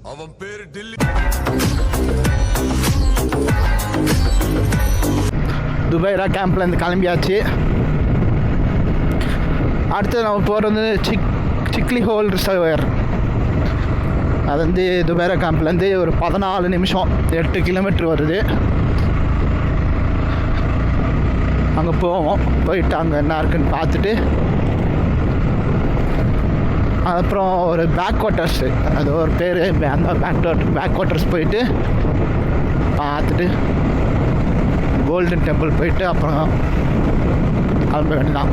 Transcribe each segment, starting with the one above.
அவன் பேரு டில்லி. துபைரா கேம்ப்லேருந்து கிளம்பியாச்சு. அடுத்து நம்ம போகிறது சிக்லி ஹோல் ரிசர்வர். அது வந்து துபைரா கேம்ப்லேருந்து ஒரு 14 நிமிஷம், 8 கிலோமீட்டர் வருது. அங்கே போவோம். போயிட்டு அங்கே என்ன இருக்குன்னு பார்த்துட்டு அப்புறம் ஒரு பேக் வாட்டர்ஸு, அது ஒரு பேர், அந்த பேக் வாட்டர்ஸ் போயிட்டு பார்த்துட்டு கோல்டன் டெம்பிள் போயிட்டு அப்புறம் கிளம்ப வேண்டியதான்.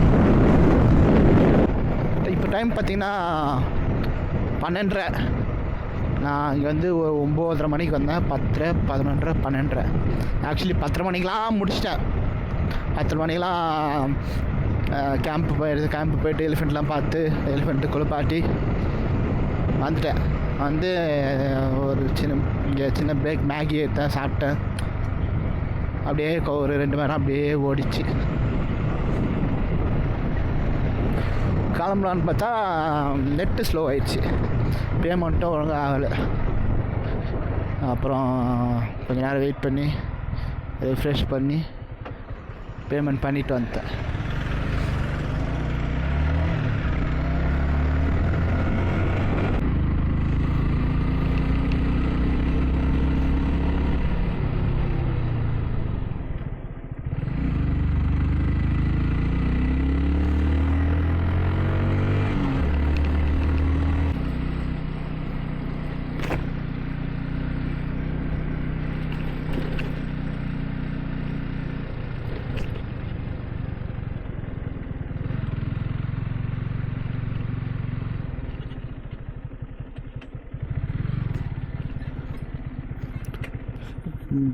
இப்போ டைம் பார்த்திங்கன்னா 12:30. நான் இங்கே வந்து ஒரு 9:30 மணிக்கு வந்தேன். 10, 11, 12. ஆக்சுவலி 10:30 மணிக்கெலாம் முடிச்சிட்டேன். 10 மணிக்கெலாம் கேம்ப்பு போயிட்டு எலிஃபெண்ட்லாம் பார்த்து எலிஃபெண்ட்டு குளிப்பாட்டி வந்துட்டேன். வந்து ஒரு சின்ன பிரேக் மேகி எடுத்தேன், சாப்பிட்டேன். அப்படியே ஒரு 2 மணி நேரம் அப்படியே ஓடிச்சு. கிளம்பலான்னு பார்த்தா நெட்டு ஸ்லோ ஆயிடுச்சு, பேமெண்ட்டும் ஒழுங்காக ஆகலை. அப்புறம் கொஞ்ச நேரம் வெயிட் பண்ணி ரெஃப்ரெஷ் பண்ணி பேமெண்ட் பண்ணிவிட்டு வந்துட்டேன்.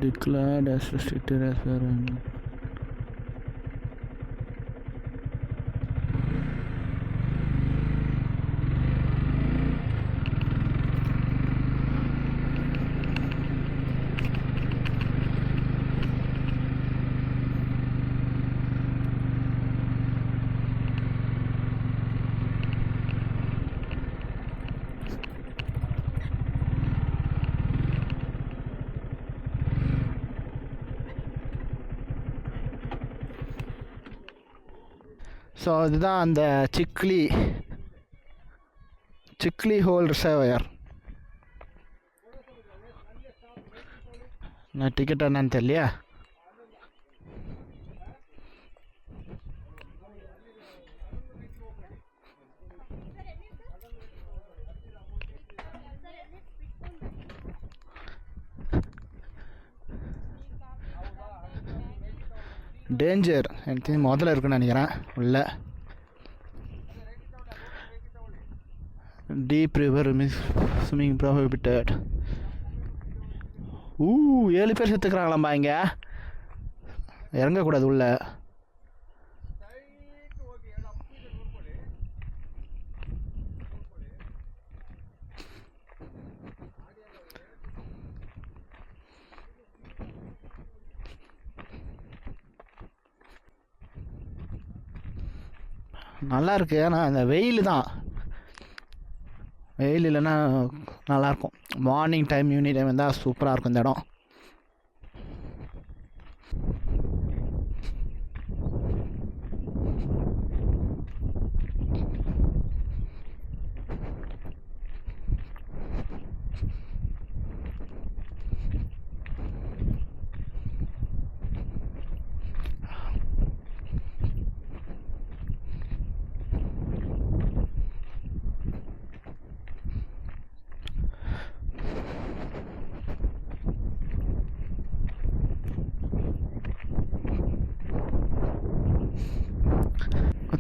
Declared as restricted as well. So இதுதான் அந்த சிக்லி ஹோல் ரிசர்வர். நான் டிக்கெட் என்னன்னு தெரியலையா. டேஞ்சர் எனக்கு முதல்ல இருக்குன்னு நினைக்கிறேன். உள்ள டீப் ரிவர் ஸ்விம்மிங் ப்ரோஹிபிட்டட். 7 பேர் செத்துக்கிறாங்களாம்பா. இங்கே இறங்கக்கூடாது உள்ள. நல்லா இருக்குது. ஆனால் அந்த வெயில் இல்லைன்னா நல்லாயிருக்கும். மார்னிங் டைம் ஈவினிங் டைம் வந்தால் சூப்பராக இருக்கும் இந்த இடம்.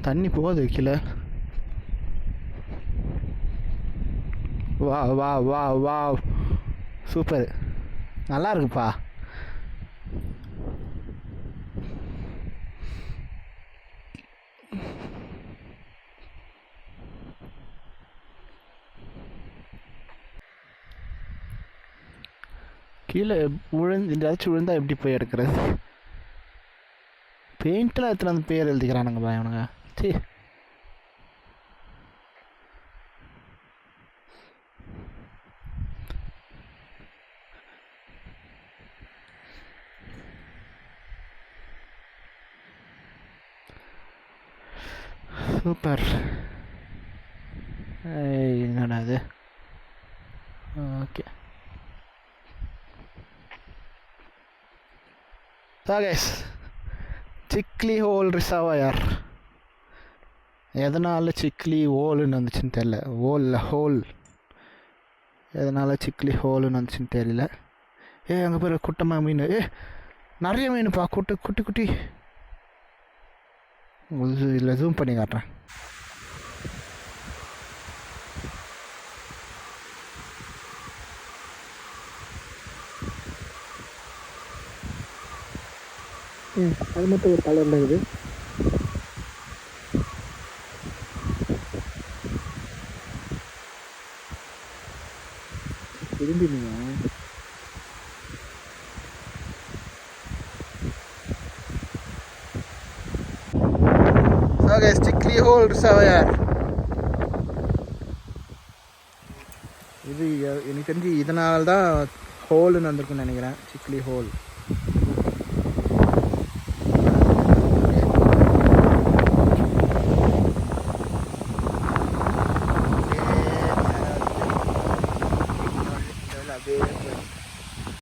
தண்ணி போகுது கீழே. வா வா வா வா சூப்பர், நல்லா இருக்குப்பா. கீழே ஏதாச்சும் விழுந்தா எப்படி போய் எடுக்கிறது? பெயிண்டில் எத்தனை வந்து பேர் எழுதிக்கிறானுங்க பயனுங்க. சரி, சூப்பர். என்னடா அது? Okay. Guys, Chikli hole reservoir. எதனால் சிக்லி ஹோலுன்னு வந்துச்சுன்னு தெரில. ஹோல் எதனால் சிக்லி ஹோலுன்னு வந்துச்சுன்னு தெரியல. அங்கே பேர் குட்டமாக மீன். நிறைய மீனுப்பா, குட்டி குட்டி. இல்லை, ஜூம் பண்ணி காட்டுறேன். அது மட்டும் ஒரு கலரில் இருக்குது. திரும்பினீங்க. சிக்லி ஹோல் ரிசர்வாயர். இது எனக்கு தெரிஞ்சு இதனால்தான் ஹோலுன்னு வந்திருக்குன்னு நினைக்கிறேன். சிக்லி ஹோல்.